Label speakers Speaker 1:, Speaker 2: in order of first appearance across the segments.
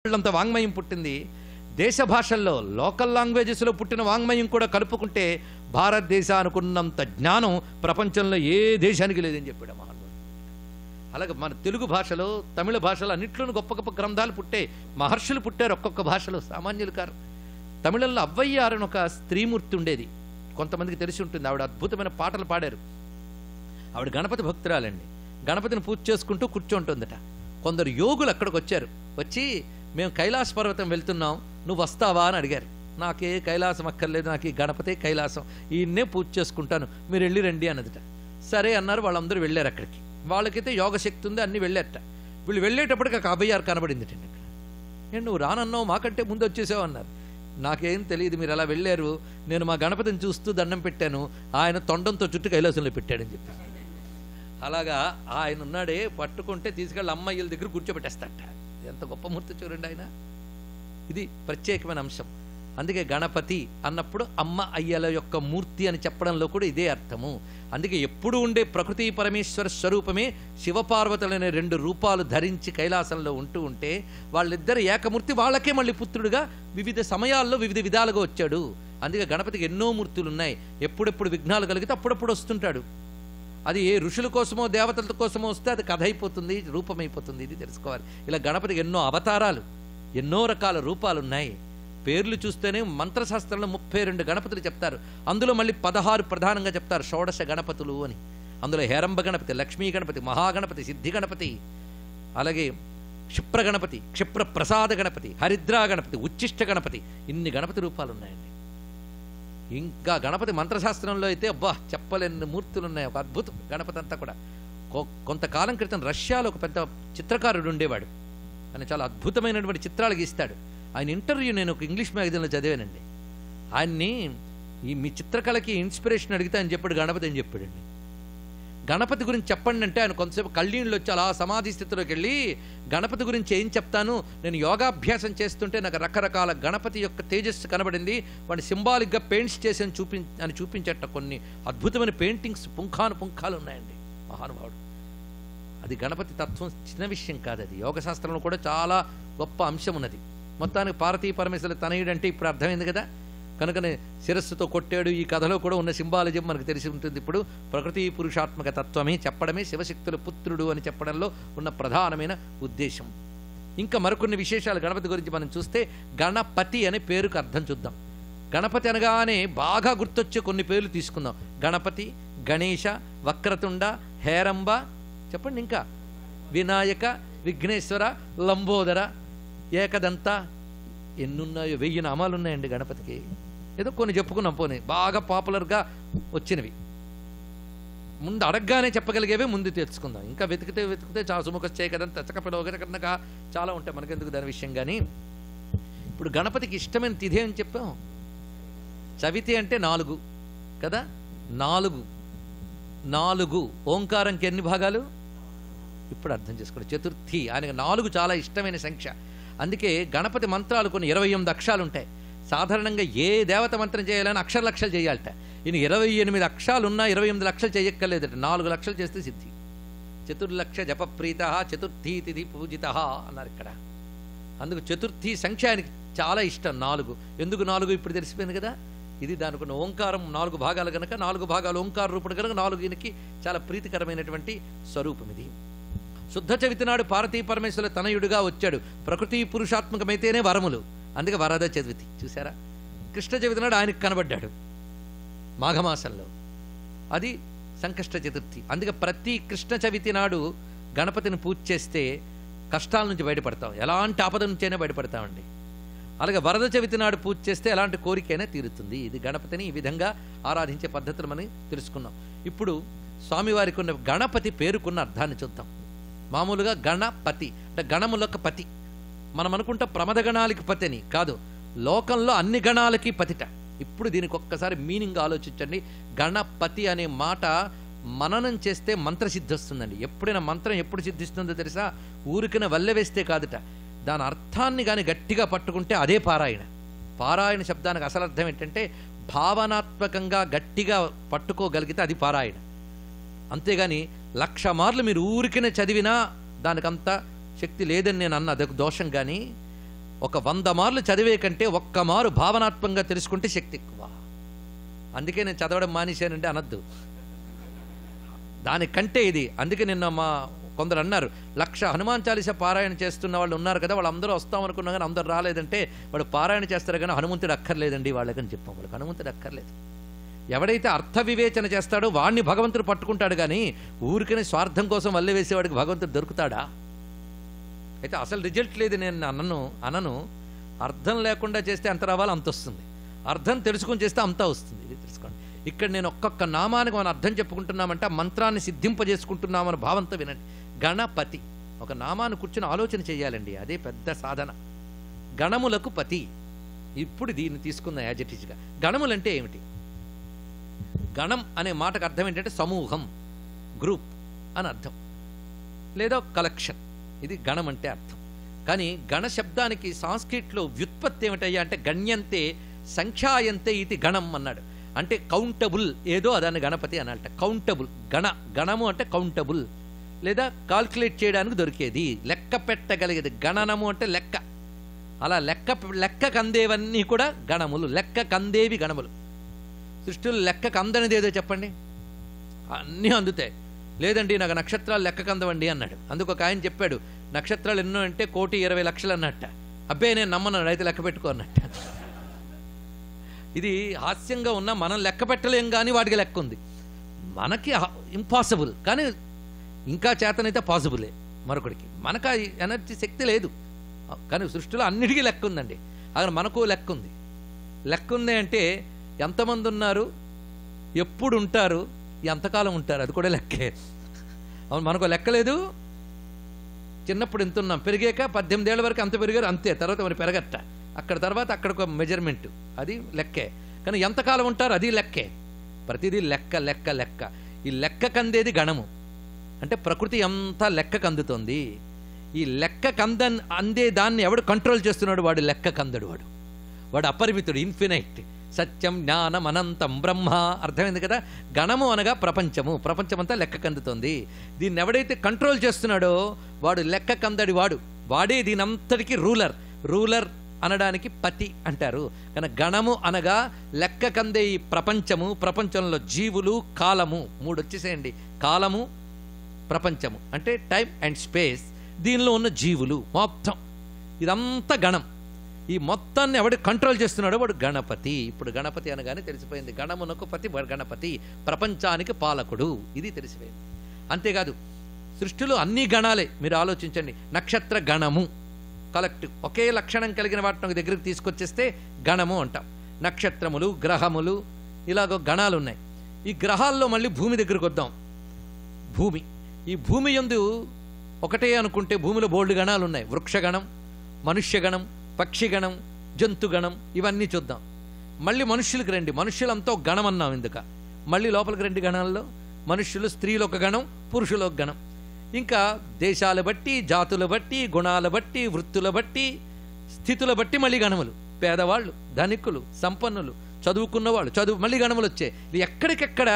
Speaker 1: అంత వాంగ్మయం పుట్టింది. దేశ భాషల్లో లోకల్ లాంగ్వేజెస్లో పుట్టిన వాంగ్మయం కూడా కలుపుకుంటే భారతదేశానికున్నంత జ్ఞానం ప్రపంచంలో ఏ దేశానికి లేదని చెప్పాడు మహానుభావుడు. అలాగే మన తెలుగు భాషలో తమిళ భాషలో అన్నిట్లోనూ గొప్ప గొప్ప గ్రంథాలు పుట్టే మహర్షులు పుట్టారు ఒక్కొక్క భాషలో, సామాన్యులు కారు. తమిళంలో అవ్వయ్యారు అని ఒక స్త్రీమూర్తి ఉండేది, కొంతమందికి తెలిసి ఉంటుంది. ఆవిడ అద్భుతమైన పాటలు పాడారు. ఆవిడ గణపతి భక్తురాలండి. గణపతిని పూజ చేసుకుంటూ కూర్చుంటుందట. కొందరు యోగులు అక్కడికి వచ్చారు. వచ్చి మేము కైలాస పర్వతం వెళ్తున్నాం, నువ్వు వస్తావా అని అడిగారు. నాకే కైలాసం అక్కర్లేదు, నాకు ఈ గణపతే కైలాసం, ఈయన్నే పూజ చేసుకుంటాను, మీరు వెళ్ళి రండి అన్నదిట. సరే అన్నారు. వాళ్ళందరూ వెళ్ళారు అక్కడికి. వాళ్ళకైతే యోగశక్తి ఉంది, అన్నీ వెళ్ళారట. వీళ్ళు వెళ్ళేటప్పటికి ఒక అభయ్యారు కనబడిందిట. నేను నువ్వు రానన్నావు, మాకంటే ముందు వచ్చేసావు అన్నారు. నాకేం తెలియదు, మీరు అలా వెళ్ళారు, నేను మా గణపతిని చూస్తూ దండం పెట్టాను, ఆయన తొండంతో చుట్టూ కైలాసంలో పెట్టాడని చెప్పి. అలాగా ఆయన ఉన్నాడే, పట్టుకుంటే తీసుకెళ్ళి అమ్మాయిల దగ్గర కూర్చోబెట్టేస్తాట. ఎంత గొప్ప మూర్తి చూడండి ఆయన. ఇది ప్రత్యేకమైన అంశం. అందుకే గణపతి అన్నప్పుడు అమ్మ అయ్యల యొక్క మూర్తి అని చెప్పడంలో కూడా ఇదే అర్థము. అందుకే ఎప్పుడు ఉండే ప్రకృతి పరమేశ్వర స్వరూపమే శివపార్వతులనే రెండు రూపాలు ధరించి కైలాసంలో ఉంటూ ఉంటే వాళ్ళిద్దరు ఏకమూర్తి, వాళ్ళకే మళ్ళీ పుత్రుడుగా వివిధ సమయాల్లో వివిధ విధాలుగా వచ్చాడు. అందుకే గణపతికి ఎన్నో మూర్తులు ఉన్నాయి. ఎప్పుడెప్పుడు విఘ్నాలు కలిగితే అప్పుడప్పుడు వస్తుంటాడు. అది ఏ ఋషుల కోసమో దేవతల కోసమో వస్తే అది కథ అయిపోతుంది, రూపమైపోతుంది. ఇది తెలుసుకోవాలి. ఇలా గణపతికి ఎన్నో అవతారాలు, ఎన్నో రకాల రూపాలు ఉన్నాయి. పేర్లు చూస్తేనే మంత్రశాస్త్రంలో 32 గణపతులు చెప్తారు. అందులో మళ్ళీ 16 ప్రధానంగా చెప్తారు, షోడశ గణపతులు అని. అందులో హేరంబ గణపతి, లక్ష్మీ గణపతి, మహాగణపతి, సిద్ధి గణపతి, అలాగే క్షిప్ర గణపతి, క్షిప్ర ప్రసాద గణపతి, హరిద్రా గణపతి, ఉచ్చిష్ట గణపతి, ఇన్ని గణపతి రూపాలు ఉన్నాయండి. ఇంకా గణపతి మంత్రశాస్త్రంలో అయితే అబ్బా చెప్పలేని మూర్తులు ఉన్నాయి. ఒక అద్భుతం గణపతి అంతా కూడా. కొంతకాలం క్రితం రష్యాలో ఒక పెద్ద చిత్రకారుడు ఉండేవాడు. ఆయన చాలా అద్భుతమైనటువంటి చిత్రాలు గీస్తాడు. ఆయన ఇంటర్వ్యూ నేను ఒక ఇంగ్లీష్ మ్యాగజైన్లో చదివానండి. ఆయన్ని మీ చిత్రకళకి ఇన్స్పిరేషన్ అడిగితే ఆయన చెప్పాడు గణపతి అని చెప్పాడండి. గణపతి గురించి చెప్పండి అంటే ఆయన కొంతసేపు కళ్ళీళ్ళు వచ్చి అలా సమాధి స్థితిలోకి వెళ్ళి గణపతి గురించి ఏం చెప్తాను, నేను యోగాభ్యాసం చేస్తుంటే నాకు రకరకాల గణపతి యొక్క తేజస్సు కనబడింది, వాడిని సింబాలిక్గా పెయింట్స్ చేసి అని చూపించట. కొన్ని అద్భుతమైన పెయింటింగ్స్ పుంఖాలు ఉన్నాయండి మహానుభావుడు. అది గణపతి తత్వం చిన్న విషయం కాదు. అది యోగశాస్త్రంలో కూడా చాలా గొప్ప అంశం ఉన్నది. మొత్తానికి పార్వతీ పరమేశ్వరుల తనయుడు అంటే ఇప్పుడు అర్థమైంది కదా. కనుకనే శిరస్సుతో కొట్టాడు. ఈ కథలో కూడా ఉన్న సింబాలజీ మనకు తెలిసి ఉంటుంది. ఇప్పుడు ప్రకృతి పురుషాత్మక తత్వమే చెప్పడమే శివశక్తుల పుత్రుడు అని చెప్పడంలో ఉన్న ప్రధానమైన ఉద్దేశం. ఇంకా మరికొన్ని విశేషాలు గణపతి గురించి మనం చూస్తే గణపతి అనే పేరుకు అర్థం చూద్దాం. గణపతి అనగానే బాగా గుర్తొచ్చే కొన్ని పేర్లు తీసుకుందాం. గణపతి, గణేశ, వక్రతుండ, హేరంబ, చెప్పండి ఇంకా, వినాయక, విఘ్నేశ్వర, లంబోదర, ఏకదంత, ఎన్నున్నాయో 1000 నామాలు ఉన్నాయండి గణపతికి. ఏదో కొన్ని చెప్పుకున్నాం, పోనీ బాగా పాపులర్గా వచ్చినవి. ముందు అడగగానే చెప్పగలిగేవే ముందు తెలుసుకుందాం. ఇంకా వెతికితే చాలా సుముఖ కదంత తెచ్చకపిలవగనక చాలా ఉంటాయి, మనకెందుకు దాని విషయం. కానీ ఇప్పుడు గణపతికి ఇష్టమైన తిథి అని చెప్పాం. చవితి అంటే 4 కదా. 4 ఓంకారంకి ఎన్ని భాగాలు ఇప్పుడు అర్థం చేసుకోండి. చతుర్థి, ఆయనకు 4 చాలా ఇష్టమైన సంఖ్య. అందుకే గణపతి మంత్రాలు కొన్ని 28 అక్షరాలు ఉంటాయి. సాధారణంగా ఏ దేవత మంత్రం చేయాలని లక్షలు చేయాలట. ఈయన 28 అక్షరాలు ఉన్నా 28 లక్షలు చేయక్కర్లేదట. 4 లక్షలు చేస్తే సిద్ధి. చతుర్లక్ష జపప్రీత చతుర్థీ తిథి పూజిత అన్నారు ఇక్కడ. అందుకు చతుర్థి సంఖ్య ఆయనకి చాలా ఇష్టం. 4 ఎందుకు 4 ఇప్పుడు తెలిసిపోయింది కదా. ఇది దానికి ఓంకారం 4 భాగాలు కనుక 4 భాగాలు ఓంకార రూపుడు కనుక 4 ఈయనకి చాలా ప్రీతికరమైనటువంటి స్వరూపం ఇది. శుద్ధ చవితి నాడు పార్వతీ పరమేశ్వరుల తనయుడుగా వచ్చాడు. ప్రకృతి పురుషాత్మకమైతేనే వరములు, అందుకే వరద చవితి చూసారా. కృష్ణ చవితి నాడు ఆయనకు కనబడ్డాడు మాఘమాసంలో, అది సంకష్ట చతుర్థి. అందుకే ప్రతి కృష్ణ చవితి నాడు గణపతిని పూజ చేస్తే కష్టాల నుంచి బయటపడతాం, ఎలాంటి ఆపద నుంచైనా బయటపడతామండి. అలాగే వరద చవితి నాడు పూజ చేస్తే ఎలాంటి కోరికైనా తీరుతుంది. ఇది గణపతిని ఈ విధంగా ఆరాధించే పద్ధతులు మనం తెలుసుకున్నాం. ఇప్పుడు స్వామివారికి ఉన్న గణపతి పేరుకున్న అర్థాన్ని చూద్దాం. మామూలుగా గణపతి అంటే గణములకు పతి. మనం అనుకుంటా ప్రమద గణాలకి పతి అని కాదు, లోకంలో అన్ని గణాలకి పతిట. ఇప్పుడు దీనికి ఒక్కసారి మీనింగ్ ఆలోచించండి. గణపతి అనే మాట మననం చేస్తే మంత్రసిద్ధి వస్తుందండి. ఎప్పుడైనా మంత్రం ఎప్పుడు సిద్ధిస్తుందో తెలుసా, ఊరికిన వల్లె వేస్తే కాదుట, దాని అర్థాన్ని కానీ గట్టిగా పట్టుకుంటే అదే పారాయణ. పారాయణ శబ్దానికి అసలు అర్థం ఏంటంటే భావనాత్మకంగా గట్టిగా పట్టుకోగలిగితే అది పారాయణ. అంతేగాని 1,00,000 మార్లు మీరు ఊరికినే చదివినా దానికంత శక్తి లేదని నేను అన్న అదొక దోషం. కానీ ఒక 100 మార్లు చదివే కంటే ఒక్క మారు భావనాత్మకంగా తెలుసుకుంటే శక్తి ఎక్కువ. అందుకే నేను చదవడం మానేశానంటే అనద్దు, దానికంటే ఇది. అందుకే నిన్న కొందరు అన్నారు, 1,00,000 హనుమాన్ చాలీసా పారాయణ చేస్తున్న వాళ్ళు ఉన్నారు కదా, వాళ్ళందరూ వస్తామనుకున్నా కానీ అందరూ రాలేదంటే వాడు పారాయణ చేస్తారు కానీ హనుమంతుడు అక్కర్లేదండి వాళ్ళకని చెప్పాం. వాళ్ళకి హనుమంతుడు అక్కర్లేదు. ఎవడైతే అర్థ వివేచన చేస్తాడో వాడిని భగవంతుడు పట్టుకుంటాడు, కానీ ఊరికనే స్వార్థం కోసం వల్లే వేసేవాడికి భగవంతుడు దొరుకుతాడా? అయితే అసలు రిజల్ట్ లేదు నేను అనను. అర్థం లేకుండా చేస్తే ఎంత రావాలో అంత వస్తుంది, అర్థం తెలుసుకొని చేస్తే అంతా వస్తుంది. ఇది తెలుసుకోండి. ఇక్కడ నేను ఒక్కొక్క నామానికి మనం అర్థం చెప్పుకుంటున్నామంటే ఆ మంత్రాన్ని సిద్ధింపజేసుకుంటున్నామని భావంతో వినండి. గణపతి, ఒక నామాన్ని కూర్చొని ఆలోచన చేయాలండి, అదే పెద్ద సాధన. గణములకు పతి. ఇప్పుడు దీన్ని తీసుకుందాం యాజ్ ఇట్ ఈజ్గా. గణములంటే ఏమిటి? గణం అనే మాటకు అర్థం ఏంటంటే సమూహం, గ్రూప్ అని అర్థం, లేదా కలెక్షన్. ఇది గణం అంటే అర్థం. కానీ గణ శబ్దానికి సాంస్క్రిట్లో వ్యుత్పత్తి ఏమిటయ్యా అంటే గణ్యంతే సంఖ్యాయంతే ఇది గణం అన్నాడు. అంటే కౌంటబుల్ ఏదో అదాన్ని గణపతి అన్నట్ట. కౌంటబుల్ గణము అంటే కౌంటబుల్ లేదా కాల్కులేట్ చేయడానికి దొరికేది, లెక్క పెట్టగలిగేది. గణనము అంటే లెక్క. అలా లెక్క కందేవన్నీ కూడా గణములు, లెక్క కందేవి గణములు. సృష్టిలో లెక్కకు అందనిది ఏదో చెప్పండి, అన్నీ అందుతాయి. లేదండి నాకు నక్షత్రాలు లెక్కకు అందవండి అన్నాడు. అందుకు ఒక ఆయన చెప్పాడు, నక్షత్రాలు ఎన్నో అంటే 1,20,00,000 అన్నట్ట. అబ్బాయి నేను నమ్మను, అయితే లెక్క పెట్టుకో అన్నట్ట. ఇది హాస్యంగా ఉన్నా మనం లెక్క పెట్టలేం, కానీ వాటికి లెక్క ఉంది. మనకి ఇంపాసిబుల్, కానీ ఇంకా చేతనైతే పాసిబులే మరొకడికి. మనకు ఆ ఎనర్జీ శక్తి లేదు, కానీ సృష్టిలో అన్నిటికీ లెక్క ఉందండి. అక్కడ మనకు లెక్క ఉంది. లెక్క ఉంది అంటే ఎంతమంది ఉన్నారు, ఎప్పుడు ఉంటారు, ఎంతకాలం ఉంటారు, అది కూడా లెక్కే. అవును, మనకు లెక్క లేదు. చిన్నప్పుడు ఎంత ఉన్నాం, పెరిగాక 18 ఏళ్ల వరకు అంత పెరిగారు అంతే, తర్వాత మరి పెరగట్ట. అక్కడ తర్వాత అక్కడికి ఒక మెజర్మెంట్, అది లెక్కే. కానీ ఎంతకాలం ఉంటారు అది లెక్కే. ప్రతిదీ లెక్క లెక్క లెక్క. ఈ లెక్క కందేది గణము. అంటే ప్రకృతి అంతా లెక్క కందుతోంది. ఈ లెక్క అందే దాన్ని ఎవడు కంట్రోల్ చేస్తున్నాడు? వాడు లెక్క కందడు. వాడు అపరిమితుడు, ఇన్ఫినైట్. సత్యం జ్ఞానం అనంతం బ్రహ్మ. అర్థమైంది కదా? గణము అనగా ప్రపంచము. ప్రపంచమంతా లెక్క కందుతోంది. దీన్ని ఎవడైతే కంట్రోల్ చేస్తున్నాడో వాడు లెక్క కందడి. వాడే దీనంతటికీ రూలర్ అనడానికి పతి అంటారు. కానీ గణము అనగా లెక్క కందే ఈ ప్రపంచము. ప్రపంచంలో జీవులు, కాలము, 3 వచ్చేసేయండి. కాలము, ప్రపంచము అంటే టైం అండ్ స్పేస్. దీనిలో ఉన్న జీవులు మొత్తం, ఇదంతా గణం. ఈ మొత్తాన్ని ఎవడు కంట్రోల్ చేస్తున్నాడో వాడు గణపతి. ఇప్పుడు గణపతి అనగానే తెలిసిపోయింది, గణమునకు పతి గణపతి, ప్రపంచానికి పాలకుడు. ఇది తెలిసిపోయింది. అంతేకాదు, సృష్టిలో అన్ని గణాలే. మీరు ఆలోచించండి, నక్షత్ర గణము కలెక్టివ్, ఒకే లక్షణం కలిగిన వాటిని ఒక దగ్గరికి తీసుకొచ్చేస్తే గణము అంటాం. నక్షత్రములు, గ్రహములు, ఇలాగ గణాలు ఉన్నాయి. ఈ గ్రహాల్లో మళ్ళీ భూమి దగ్గరికి వద్దాం. ఈ భూమి యందు ఒకటే అనుకుంటే భూమిలో బోల్డ్ గణాలు ఉన్నాయి. వృక్షగణం, మనుష్యగణం, పక్షిగణం, జంతుగణం, ఇవన్నీ చూద్దాం. మళ్ళీ మనుష్యులకు రండి. మనుష్యులంతా ఒక గణం అన్నాం ఇందుక. మళ్ళీ లోపలికి రండి. గణాల్లో మనుష్యులు, స్త్రీలు ఒక గణం, పురుషులు ఒక గణం. ఇంకా దేశాల బట్టి, జాతుల బట్టి, గుణాల బట్టి, వృత్తుల బట్టి, స్థితుల బట్టి మళ్ళీ గణములు. పేదవాళ్ళు, ధనికులు, సంపన్నులు, చదువుకున్న వాళ్ళు, మళ్ళీ గణములు వచ్చాయి. ఇది ఎక్కడికెక్కడ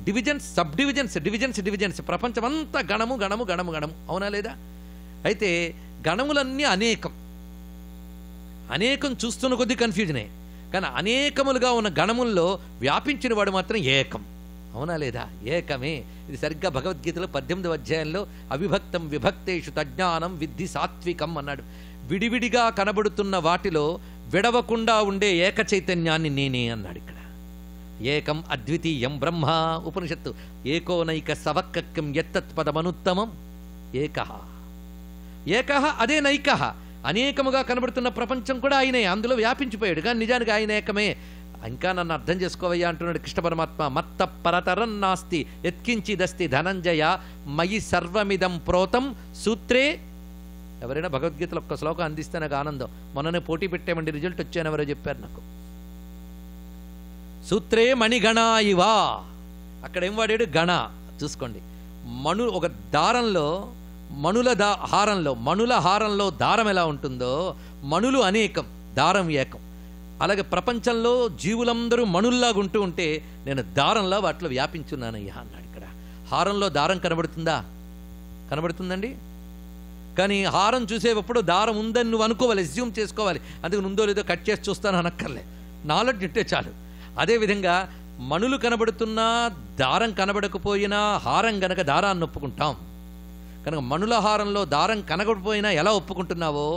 Speaker 1: డివిజన్స్, సబ్ డివిజన్స్. ప్రపంచమంతా గణము గణము గణము గణము. అవునా లేదా? అయితే గణములన్నీ అనేకం చూస్తున్న కొద్దీ కన్ఫ్యూజనే. కానీ అనేకములుగా ఉన్న గణముల్లో వ్యాపించిన వాడు మాత్రం ఏకం. అవునా లేదా? ఏకమే. ఇది సరిగ్గా భగవద్గీతలో 18వ అధ్యాయంలో అవిభక్తం విభక్తేషు తజ్ఞానం విద్ధి సాత్వికం అన్నాడు. విడివిడిగా కనబడుతున్న వాటిలో విడవకుండా ఉండే ఏక చైతన్యాన్ని నేనే అన్నాడు ఇక్కడ. ఏకం అద్వితీయం బ్రహ్మ. ఉపనిషత్తు ఏకోనైక సవక్కం ఎత్తత్పదమనుత్తమం ఏకః. అదే నైకః. అనేకముగా కనబడుతున్న ప్రపంచం కూడా ఆయనే, అందులో వ్యాపించిపోయాడు. కానీ నిజానికి ఆయన ఏకమే. ఇంకా నన్ను అర్థం చేసుకోవయ్యా అంటున్నాడు కృష్ణ పరమాత్మ. మత్త పరతరం నాస్తి యత్కించిదస్తి ధనంజయ మయి సర్వమిదం ప్రోతం సూత్రే. ఎవరైనా భగవద్గీతలో ఒక్క శ్లోకం అందిస్తే నాకు ఆనందం. మొన్ననే పోటీ పెట్టామండి, రిజల్ట్ వచ్చాను, ఎవరో చెప్పారు నాకు. సూత్రే మణిగణా ఇవా. అక్కడ ఏం వాడాడు? గణ. చూసుకోండి, ఒక దారంలో మణుల హారంలో దారం ఎలా ఉంటుందో, మణులు అనేకం, దారం ఏకం. అలాగే ప్రపంచంలో జీవులందరూ మణుల్లాగా ఉంటూ ఉంటే నేను దారంలా వాటిలో వ్యాపించున్నానయ్యా అన్నాడు. ఇక్కడ హారంలో దారం కనబడుతుందా? కనబడుతుందండి. కానీ హారం చూసేటప్పుడు దారం ఉందని నువ్వు అనుకోవాలి, అస్యూమ్ చేసుకోవాలి. అందుకు ఉందో లేదో కట్ చేసి చూస్తాను అనక్కర్లే, నాలెడ్జ్ ఉంటే చాలు. అదేవిధంగా మణులు కనబడుతున్నా దారం కనబడకపోయినా హారం గనక దారాన్ని ఒప్పుకుంటాం. కనుక మణుల హారంలో దారం కనబడిపోయినా ఎలా ఒప్పుకుంటున్నావో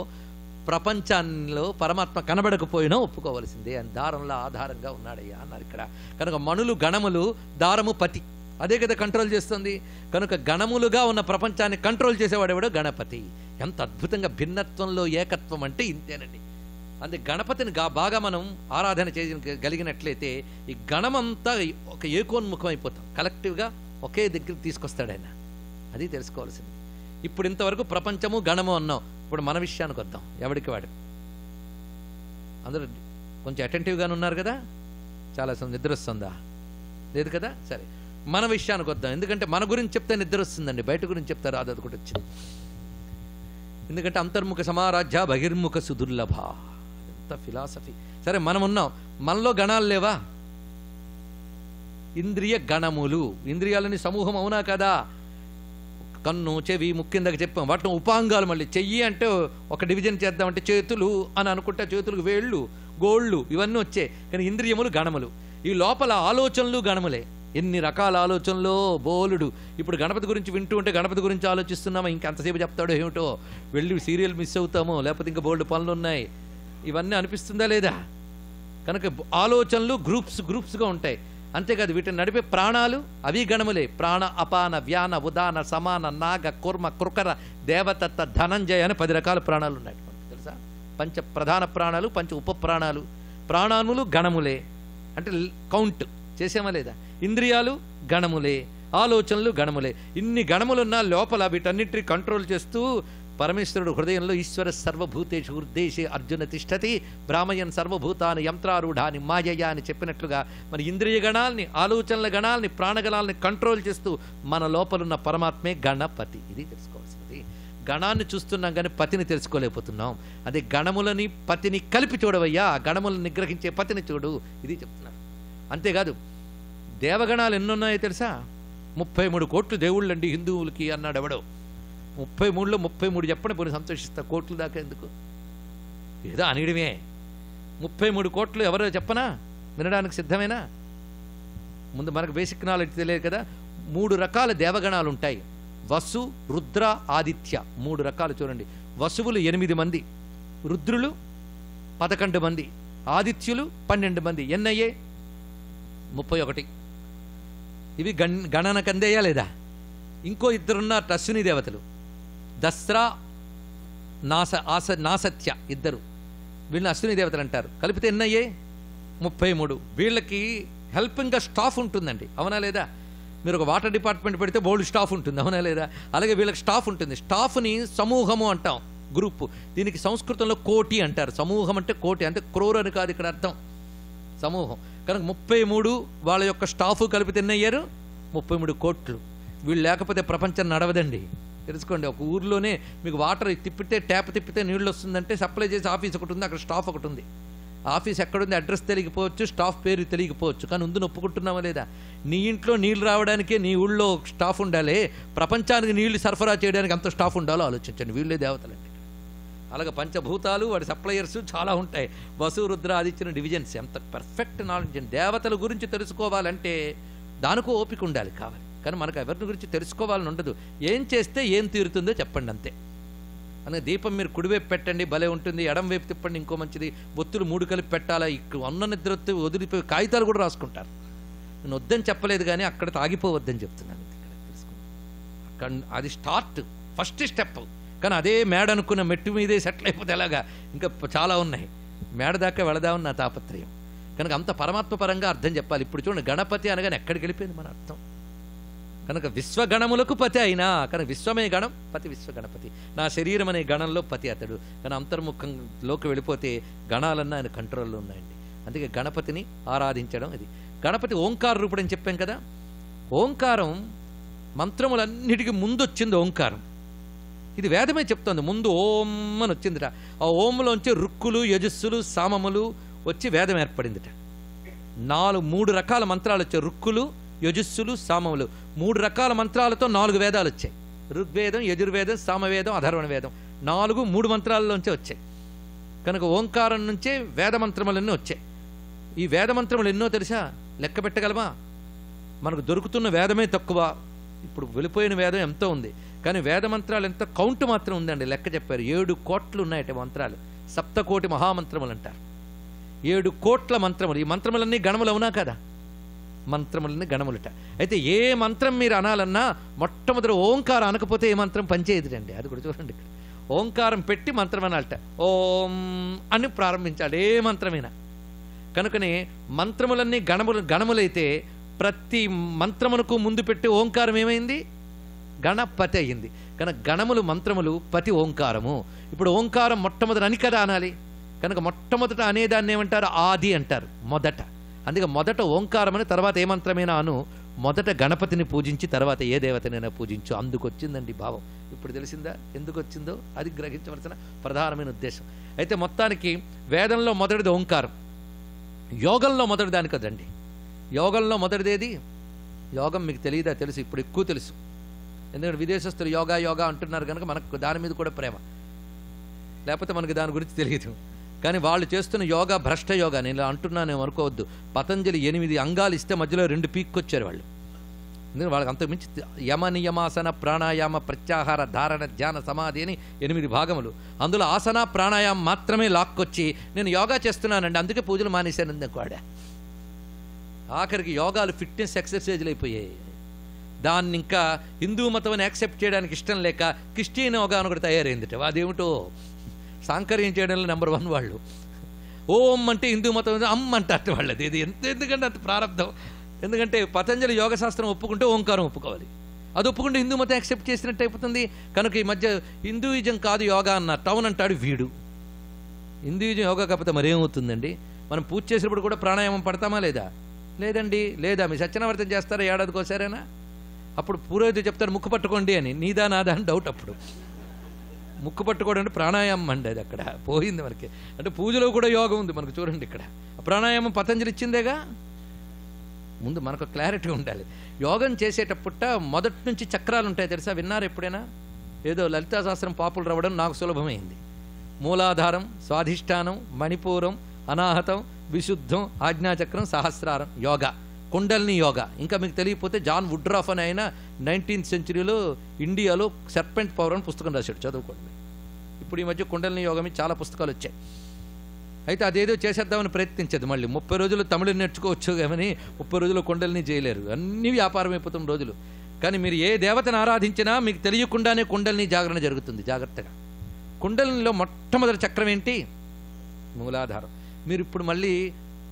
Speaker 1: ప్రపంచంలో పరమాత్మ కనబడకపోయినా ఒప్పుకోవలసిందే. అని దారంలో ఆధారంగా ఉన్నాడయ్యా అన్నారు ఇక్కడ. కనుక మణులు గణములు, దారము పతి, అదే కదా కంట్రోల్ చేస్తుంది. కనుక గణములుగా ఉన్న ప్రపంచాన్ని కంట్రోల్ చేసేవాడెవడో గణపతి. ఎంత అద్భుతంగా భిన్నత్వంలో ఏకత్వం అంటే ఇంతేనండి. అందుకే గణపతిని బాగా మనం ఆరాధన చేయగలిగినట్లయితే ఈ గణమంతా ఒక ఏకోన్ముఖం అయిపోతాం, కలెక్టివ్గా ఒకే దగ్గరికి తీసుకొస్తాడు ఆయన. అది తెలుసుకోవాల్సింది. ఇప్పుడు ఇంతవరకు ప్రపంచము గణము అన్నాం. ఇప్పుడు మన విషయానికి వద్దాం. ఎవడికి వాడు అందరూ కొంచెం అటెంటివ్గానే ఉన్నారు కదా. చాలా నిద్ర వస్తుందా? లేదు కదా. సరే, మన విషయానికి వద్దాం. ఎందుకంటే మన గురించి చెప్తే నిద్ర వస్తుందండి, బయట గురించి చెప్తారు అది కూడా వచ్చింది. ఎందుకంటే అంతర్ముఖ సమారాధ్య బహిర్ముఖ సుదుర్లభ, ఎంత ఫిలాసఫీ. సరే, మనం ఉన్నాం, మనలో గణాలు లేవా? ఇంద్రియ గణములు, ఇంద్రియాలని సమూహం అవునా కదా. కన్ను, చెవి, ముక్కిందాక చెప్పాం. వాటిని ఉపాంగాలు. మళ్ళీ చెయ్యి అంటే ఒక డివిజన్ చేద్దామంటే చేతులు అని అనుకుంటే చేతులకు వేళ్ళు, గోళ్ళు ఇవన్నీ వచ్చాయి. కానీ ఇంద్రియములు గణములు. ఈ లోపల ఆలోచనలు గణములే. ఎన్ని రకాల ఆలోచనలో బోలుడు. ఇప్పుడు గణపతి గురించి వింటూ ఉంటే గణపతి గురించి ఆలోచిస్తున్నామా, ఇంకెంతసేపు చెప్తాడో ఏమిటో, వెళ్ళి సీరియల్ మిస్ అవుతామో, లేకపోతే ఇంకా బోల్డ్ పనులు ఉన్నాయి, ఇవన్నీ అనిపిస్తుందా లేదా? కనుక ఆలోచనలు గ్రూప్స్గా ఉంటాయి. అంతేకాదు వీటిని నడిపే ప్రాణాలు అవి గణములే. ప్రాణ, అపాన, వ్యాన, ఉదాన, సమాన, నాగ, కుర్మ, కృకర, దేవతత్త, ధనంజయ అని 10 రకాల ప్రాణాలు ఉన్నాయి తెలుసా. పంచ ప్రధాన ప్రాణాలు, పంచ ఉప ప్రాణాలు. ప్రాణానులు గణములే, అంటే కౌంట్ చేసామా లేదా. ఇంద్రియాలు గణములే, ఆలోచనలు గణములే. ఇన్ని గణములున్నా లోపల వీటన్నిటిని కంట్రోల్ చేస్తూ పరమేశ్వరుడు హృదయంలో ఈశ్వర సర్వభూతేషు ఉర్దేశే అర్జున తిష్టతి భ్రామయన్ సర్వభూతాన్ని యంత్రారూఢాన్ని మాయయ అని చెప్పినట్లుగా మన ఇంద్రియ గణాలని, ఆలోచనల గణాలని, ప్రాణగణాలని కంట్రోల్ చేస్తూ మన లోపలున్న పరమాత్మే గణపతి. ఇది తెలుసుకోవాల్సింది. గణాన్ని చూస్తున్నాం కానీ పతిని తెలుసుకోలేకపోతున్నాం. అదే గణములని పతిని కలిపి చూడవయ్యా, గణములను నిగ్రహించే పతిని చూడు, ఇది చెప్తున్నారు. అంతేకాదు దేవగణాలు ఎన్నున్నాయో తెలుసా? 33 కోట్లు దేవుళ్ళండి హిందువులకి అన్నాడు ఎవడో. 33లో 33 చెప్పండి, పోనీ సంతోషిస్తా. కోట్లు దాకా ఎందుకు, ఏదో అనడమే. 33 కోట్లు ఎవరో చెప్పనా? వినడానికి సిద్ధమేనా? ముందు మనకు బేసిక్ నాలెడ్జ్ తెలియదు కదా. 3 రకాల దేవగణాలు ఉంటాయి. వసు, రుద్ర, ఆదిత్య. 3 రకాలు చూడండి. వసువులు 8 మంది, రుద్రులు 11 మంది, ఆదిత్యులు 12 మంది. ఎన్నయ్యే? 31. ఇవి గణనకు అందేయా లేదా? ఇంకో 2 ఉన్నారు అశ్విని దేవతలు, దస్రా, నాసత్య 2. వీళ్ళని అశ్విని దేవతలు అంటారు. కలిపితే ఎన్నయ్యే? 33. వీళ్ళకి హెల్పింగ్గా స్టాఫ్ ఉంటుందండి, అవునా లేదా? మీరు ఒక వాటర్ డిపార్ట్మెంట్ పెడితే బోల్డ్ స్టాఫ్ ఉంటుంది, అవునా లేదా? అలాగే వీళ్ళకి స్టాఫ్ ఉంటుంది. స్టాఫ్ని సమూహము అంటాం, గ్రూప్. దీనికి సంస్కృతంలో కోటి అంటారు. సమూహం అంటే కోటి, అంటే క్రోర్ అని కాదు ఇక్కడ అర్థం, సమూహం. కనుక 33 వాళ్ళ యొక్క స్టాఫ్ కలిపితే ఎన్నయ్యారు? 33 కోట్లు. వీళ్ళు లేకపోతే ప్రపంచం నడవదండి, తెలుసుకోండి. ఒక ఊర్లోనే మీకు వాటర్ తిప్పితే, ట్యాప్ తిప్పితే నీళ్ళు వస్తుందంటే సప్లై చేసే ఆఫీస్ ఒకటి ఉంది, అక్కడ స్టాఫ్ ఒకటి ఉంది. ఆఫీస్ ఎక్కడుంది, అడ్రస్ తెలియకపోవచ్చు, స్టాఫ్ పేరు తెలియకపోవచ్చు, కానీ ఉందని ఒప్పుకుంటున్నావా లేదా? నీ ఇంట్లో నీళ్లు రావడానికే నీ ఊళ్ళో స్టాఫ్ ఉండాలి, ప్రపంచానికి నీళ్లు సరఫరా చేయడానికి అంత స్టాఫ్ ఉండాలో ఆలోచించండి. వీళ్ళే దేవతలండి. అలాగే పంచభూతాలు, వాడి సప్లయర్స్ చాలా ఉంటాయి. వసు, రుద్ర, ఆదిత్యుని డివిజన్స్. ఎంత పర్ఫెక్ట్ నాలెడ్జ్. దేవతల గురించి తెలుసుకోవాలంటే దానికో ఓపిక ఉండాలి, కావాలి. కానీ మనకు ఎవరిని గురించి తెలుసుకోవాలని ఉండదు. ఏం చేస్తే ఏం తీరుతుందో చెప్పండి అంతే. అందుకే దీపం మీరు కుడివైపు పెట్టండి, భలే ఉంటుంది. ఎడం వైపు తిప్పండి, ఇంకో మంచిది. ఒత్తులు 3 కలిపి పెట్టాలా, ఇక్కడ అన్న నిద్ర వదిలిపోయి కాగితాలు కూడా రాసుకుంటారు. నేను వద్దని చెప్పలేదు కానీ అక్కడ తాగిపోవద్దని చెప్తున్నాను. అక్కడ అది స్టార్ట్, ఫస్ట్ స్టెప్. కానీ అదే మేడ అనుకున్న మెట్టు మీదే సెటిల్ అయిపోతే ఎలాగా? ఇంకా చాలా ఉన్నాయి. మేడ దాకా వెళదామని నా తాపత్రయం. కనుక అంత పరమాత్మ పరంగా అర్థం చెప్పాలి. ఇప్పుడు చూడండి, గణపతి అనగానే ఎక్కడికి వెళ్ళిపోయింది మన అర్థం. కనుక విశ్వగణములకు పతి అయినా, కనుక విశ్వమే గణం, పతి విశ్వగణపతి. నా శరీరం అనే గణంలో పతి అతడు. కానీ అంతర్ముఖంలోకి వెళ్ళిపోతే గణాలన్నా ఆయన కంట్రోల్లో ఉన్నాయండి. అందుకే గణపతిని ఆరాధించడం ఇది. గణపతి ఓంకార రూపుడు అని చెప్పాం కదా. ఓంకారం మంత్రములన్నిటికీ ముందు వచ్చింది ఓంకారం. ఇది వేదమే చెప్తోంది. ముందు ఓం అని వచ్చిందిట. ఆ ఓంలోంచి రుక్కులు, యజస్సులు, సామములు వచ్చి వేదం ఏర్పడిందిట. 3 రకాల మంత్రాలు వచ్చాయి. రుక్కులు, యజస్సులు, సామములు. 3 రకాల మంత్రాలతో 4 వేదాలు వచ్చాయి. ఋగ్వేదం, యజుర్వేదం, సామవేదం, అథర్వణ వేదం 3 మంత్రాల్లోంచే వచ్చాయి. కనుక ఓంకారం నుంచే వేద మంత్రములన్నీ వచ్చాయి. ఈ వేద మంత్రములు ఎన్నో తెలుసా? లెక్క పెట్టగలమా? మనకు దొరుకుతున్న వేదమే తక్కువ. ఇప్పుడు వెళ్ళిపోయిన వేదం ఎంతో ఉంది, కానీ వేద మంత్రాలు ఎంత కౌంట్ మాత్రం ఉందండి. లెక్క చెప్పారు 7 కోట్లు ఉన్నాయట మంత్రాలు. 7 కోటి మహామంత్రములు అంటారు. 7 కోట్ల మంత్రములు. ఈ మంత్రములన్నీ గణములు అవునా కదా? మంత్రములన్నీ గణములుట. అయితే ఏ మంత్రం మీరు అనాలన్నా మొట్టమొదటి ఓంకారం అనకపోతే ఏ మంత్రం పనిచేయదురండి. అది కూడా చూడండి. ఇక్కడ ఓంకారం పెట్టి మంత్రం అనాలట. ఓం అని ప్రారంభించాలి ఏ మంత్రమైనా. కనుకనే మంత్రములన్నీ గణములైతే ప్రతి మంత్రమునకు ముందు పెట్టి ఓంకారం ఏమైంది? గణపతి అయ్యింది. కనుక గణములు మంత్రములు, పతి ఓంకారము. ఇప్పుడు ఓంకారం మొట్టమొదటి అని కదా అనాలి. కనుక మొట్టమొదట అనేదాన్ని ఏమంటారు? ఆది అంటారు, మొదట. అందుకే మొదట ఓంకారం అని, తర్వాత ఏ మంత్రమైనా అను. మొదట గణపతిని పూజించి తర్వాత ఏ దేవతనైనా పూజించు. అందుకొచ్చిందండి భావం. ఇప్పుడు తెలిసిందా ఎందుకు వచ్చిందో? అది గ్రహించవలసిన ప్రధానమైన ఉద్దేశం. అయితే మొత్తానికి వేదంలో మొదటిది ఓంకారం, యోగంలో మొదటి దాని కదండి. యోగంలో మొదటిదేది? యోగం మీకు తెలియదా? తెలుసు, ఇప్పుడు ఎక్కువ తెలుసు. ఎందుకంటే విదేశస్తులు యోగా యోగా అంటున్నారు కనుక మనకు దాని మీద కూడా ప్రేమ, లేకపోతే మనకు దాని గురించి తెలియదు. కానీ వాళ్ళు చేస్తున్న యోగా భ్రష్ట యోగా. నేను ఇలా అంటున్నానేమో అనుకోవద్దు. పతంజలి 8 అంగాలు ఇస్తే మధ్యలో 2 పీక్కొచ్చారు వాళ్ళు. ఎందుకంటే వాళ్ళకి అంతకుమించి యమ, నియమాసన, ప్రాణాయామ, ప్రత్యాహార, ధారణ, ధ్యాన, సమాధి అని 8 భాగములు. అందులో ఆసన, ప్రాణాయామం మాత్రమే లాక్కొచ్చి నేను యోగా చేస్తున్నానండి అందుకే పూజలు మానేశాను అందుకోడా. ఆఖరికి యోగాలు ఫిట్నెస్ ఎక్సర్సైజులు అయిపోయాయి. దాన్ని ఇంకా హిందూ మతం అని యాక్సెప్ట్ చేయడానికి ఇష్టం లేక క్రిస్టియన్ యోగా అని కూడా తయారైందిట. అదేమిటో సాంకర్యం చేయడంలో నెంబర్ 1 వాళ్ళు. ఓం అంటే హిందూ మతం, అమ్మ అంటారు వాళ్ళది. ఇది ఎందుకంటే అంత ప్రారంభం. ఎందుకంటే పతంజలి యోగ శాస్త్రం ఒప్పుకుంటే ఓంకారం ఒప్పుకోవాలి. అది ఒప్పుకుంటే హిందూ మతం యాక్సెప్ట్ చేసినట్టు అయిపోతుంది. కనుక ఈ మధ్య హిందూయిజం కాదు యోగా అన్న టౌన్ అంటాడు వీడు. హిందూయిజం యోగా కాకపోతే మరేమవుతుందండి? మనం పూజ చేసినప్పుడు కూడా ప్రాణాయామం పడతామా లేదా? లేదండి. లేదా మీ సత్యనావర్తం చేస్తారా ఏడాదికోసారైనా? అప్పుడు పురోహితుడు చెప్తారు ముక్కు పట్టుకోండి అని. నీదా నాదా అని డౌట్. అప్పుడు ముక్కు పట్టుకోవడం అంటే ప్రాణాయామం అండి. అది అక్కడ పోయింది మనకి. అంటే పూజలో కూడా యోగం ఉంది మనకు. చూడండి ఇక్కడ ప్రాణాయామం పతంజలి ఇచ్చిందేగా. ముందు మనకు క్లారిటీ ఉండాలి. యోగం చేసేటప్పుట మొదటి నుంచి చక్రాలు ఉంటాయి తెలుసా? విన్నారు ఎప్పుడైనా? ఏదో లలితా శాస్త్రం పాపులు రావడం నాకు సులభమైంది. మూలాధారం, స్వాధిష్టానం, మణిపూరం, అనాహతం, విశుద్ధం, ఆజ్ఞాచక్రం, సహస్రారం యోగా, కుండల్ని యోగా. ఇంకా మీకు తెలియకపోతే జాన్ వుడ్రాఫ్ అని ఆయన 19th సెంచరీలో ఇండియాలో సర్పెంట్ పవర్ అని పుస్తకం రాశాడు, చదువుకోండి. ఇప్పుడు ఈ మధ్య కుండల్ని యోగా మీద చాలా పుస్తకాలు వచ్చాయి. అయితే అదేదో చేసేద్దామని ప్రయత్నించదు. మళ్ళీ 30 రోజులు తమిళం నేర్చుకోవచ్చు కానీ 30 రోజులు కుండల్ని చేయలేరు. అన్నీ వ్యాపారం అయిపోతున్న రోజులు. కానీ మీరు ఏ దేవతను ఆరాధించినా మీకు తెలియకుండానే కుండల్ని జాగరణ జరుగుతుంది. జాగ్రత్తగా. కుండలినిలో మొట్టమొదటి చక్రం ఏంటి? మూలాధారం. మీరు ఇప్పుడు మళ్ళీ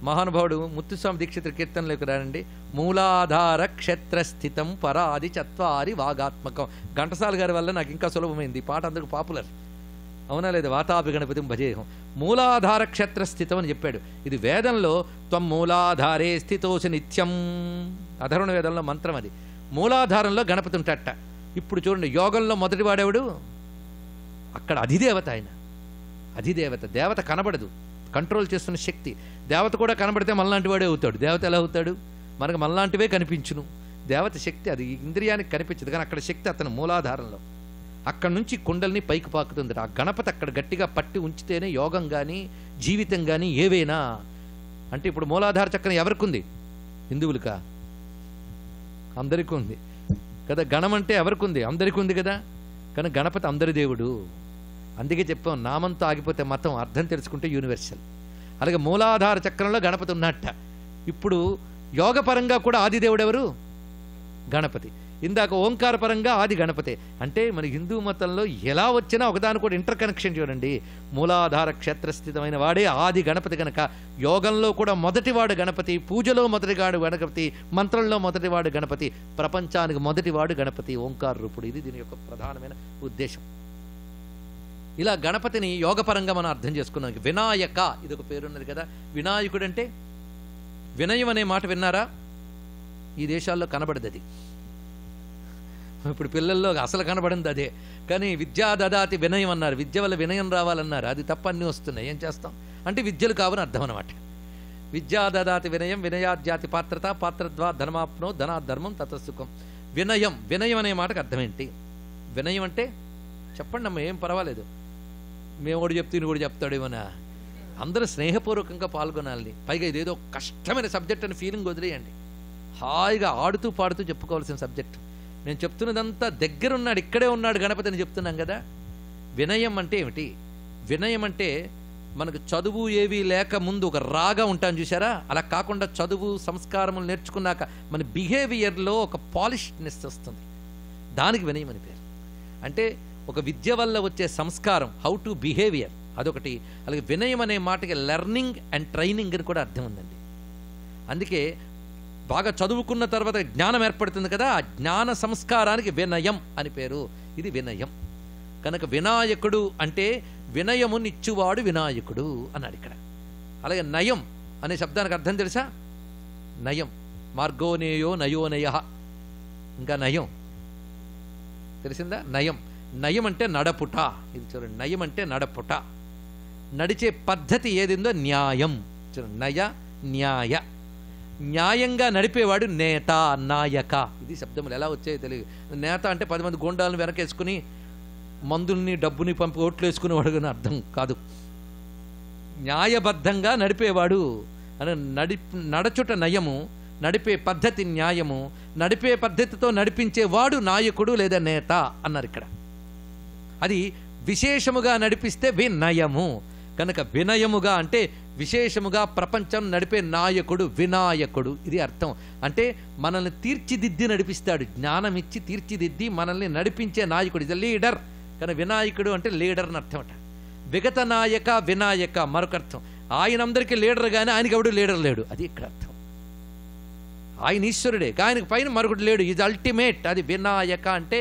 Speaker 1: మహానుభావుడు ముత్తుస్వామి దీక్షితుల కీర్తనలోకి రానండి. మూలాధార క్షేత్రస్థితం పరాది చత్వారి వాగాత్మకం. ఘంటసాల గారి వల్ల నాకు ఇంకా సులభమైంది. ఈ పాట అందరికి పాపులర్ అవునా లేదా? వాతాపి గణపతి భజేహం. మూలాధార క్షేత్రస్థితం అని చెప్పాడు. ఇది వేదంలో త్వం మూలాధారే స్థితోసి నిత్యం, అధర్వణ వేదంలో మంత్రం అది. మూలాధారంలో గణపతి ఉంటాడట. ఇప్పుడు చూడండి యోగంలో మొదటి వాడేవాడు అక్కడ అధిదేవత. ఆయన అధిదేవత. దేవత కనబడదు, కంట్రోల్ చేస్తున్న శక్తి. దేవత కూడా కనబడితే మనలాంటి వాడే అవుతాడు. దేవత ఎలా అవుతాడు? మనకు మనలాంటివే కనిపించును. దేవత శక్తి అది ఇంద్రియానికి కనిపించదు, కానీ అక్కడ శక్తి అతను మూలాధారంలో. అక్కడి నుంచి కుండల్ని పైకి పాకుతుంది. ఆ గణపతి అక్కడ గట్టిగా పట్టి ఉంచితేనే యోగం కానీ జీవితం కానీ ఏవైనా. అంటే ఇప్పుడు మూలాధార చక్రం ఎవరికి ఉంది? హిందువులకా? అందరికీ ఉంది కదా. గణం అంటే ఎవరికి ఉంది? అందరికీ ఉంది కదా. కానీ గణపతి అందరి దేవుడు. అందుకే చెప్పాం నామంతో ఆగిపోతే మతం, అర్థం తెలుసుకుంటే యూనివర్సల్. అలాగే మూలాధార చక్రంలో గణపతి ఉన్నట్ట. ఇప్పుడు యోగపరంగా కూడా ఆదిదేవుడు ఎవరు? గణపతి. ఇందాక ఓంకార పరంగా ఆది గణపతి. అంటే మన హిందూ మతంలో ఎలా వచ్చినా ఒకదాని కూడా ఇంటర్ కనెక్షన్ చూడండి. మూలాధార క్షేత్రస్థితమైన వాడే ఆది గణపతి కనుక యోగంలో కూడా మొదటివాడు గణపతి, పూజలో మొదటివాడు గణపతి, మంత్రంలో మొదటివాడు గణపతి, ప్రపంచానికి మొదటివాడు గణపతి, ఓంకార రూపుడు. ఇది దీని యొక్క ప్రధానమైన ఉద్దేశం. ఇలా గణపతిని యోగపరంగా మనం అర్థం చేసుకున్నాం. వినాయక ఇదొక పేరున్నది కదా. వినాయకుడు అంటే వినయం అనే మాట విన్నారా? ఈ దేశాల్లో కనబడదు అది. ఇప్పుడు పిల్లల్లో అసలు కనబడింది అదే. కానీ విద్యా దదాతి వినయం అన్నారు. విద్య వల్ల వినయం రావాలన్నారు. అది తప్ప అన్నీ వస్తున్నాయి. ఏం చేస్తాం? అంటే విద్యలు కావని అర్థం అనమాట. విద్యా దదాతి వినయం వినయాద్యాతి పాత్రత పాత్రద్వా ధర్మాప్నో ధనాధర్మం తతసుఖం. వినయం, వినయం అనే మాటకు అర్థం ఏంటి? వినయం అంటే చెప్పండి అమ్మ, ఏం పర్వాలేదు. మేము కూడా చెప్తే కూడా చెప్తాడేమోనా. అందరూ స్నేహపూర్వకంగా పాల్గొనాలని. పైగా ఇదేదో కష్టమైన సబ్జెక్ట్ అని ఫీలింగ్ వదిలేయండి. హాయిగా ఆడుతూ పాడుతూ చెప్పుకోవాల్సిన సబ్జెక్ట్. నేను చెప్తున్నదంతా దగ్గరున్నాడు, ఇక్కడే ఉన్నాడు గణపతి అని చెప్తున్నాం కదా. వినయం అంటే ఏమిటి? వినయం అంటే మనకు చదువు ఏవి లేక ముందు ఒక రాగా ఉంటాను చూసారా, అలా కాకుండా చదువు సంస్కారములు నేర్చుకున్నాక మన బిహేవియర్లో ఒక పాలిష్నెస్ వస్తుంది. దానికి వినయం అని పేరు. అంటే ఒక విద్య వల్ల వచ్చే సంస్కారం, హౌ టు బిహేవియర్, అదొకటి. అలాగే వినయం అనే మాటకి లెర్నింగ్ అండ్ ట్రైనింగ్ అని కూడా అర్థం ఉందండి. అందుకే బాగా చదువుకున్న తర్వాత జ్ఞానం ఏర్పడుతుంది కదా, ఆ జ్ఞాన సంస్కారానికి వినయం అని పేరు. ఇది వినయం. కనుక వినాయకుడు అంటే వినయమునిచ్చువాడు వినాయకుడు అన్నాడు ఇక్కడ. అలాగే నయం అనే శబ్దానికి అర్థం తెలుసా? నయం, మార్గోనేయో నయోనయ, ఇంకా నయం తెలిసిందా? నయం, నయం అంటే నడపుట. ఇది చూడండి, నయం అంటే నడపుట, నడిచే పద్ధతి ఏదిందో న్యాయం. చూడండి, నయ న్యాయ, న్యాయంగా నడిపేవాడు నేత నాయక. ఇది శబ్దములు ఎలా వచ్చాయో తెలియదు. నేత అంటే 10 మంది గోండాలను వెనకేసుకుని మందుల్ని డబ్బుని పంపి ఓట్లు వేసుకునేవాడు అని అర్థం కాదు. న్యాయబద్ధంగా నడిపేవాడు అని నడచుట నయము, నడిపే పద్ధతి న్యాయము, నడిపే పద్ధతితో నడిపించేవాడు నాయకుడు లేదా నేత అన్నారు ఇక్కడ. అది విశేషముగా నడిపిస్తే వినయము. కనుక వినయముగా అంటే విశేషముగా ప్రపంచం నడిపే నాయకుడు వినాయకుడు. ఇది అర్థం. అంటే మనల్ని తీర్చిదిద్ది నడిపిస్తాడు, జ్ఞానం ఇచ్చి తీర్చిదిద్ది మనల్ని నడిపించే నాయకుడు. ఇది లీడర్. కానీ వినాయకుడు అంటే లీడర్ అని అర్థం అట. విగత నాయక వినాయక మరొక అర్థం. ఆయన అందరికీ లీడర్ కానీ ఆయనకి ఎవడు లీడర్ లేడు, అది ఇక్కడ అర్థం. ఆయన ఈశ్వరుడే, ఆయనకు పైన మరొకటి లేడు, ఇది అల్టిమేట్. అది వినాయక అంటే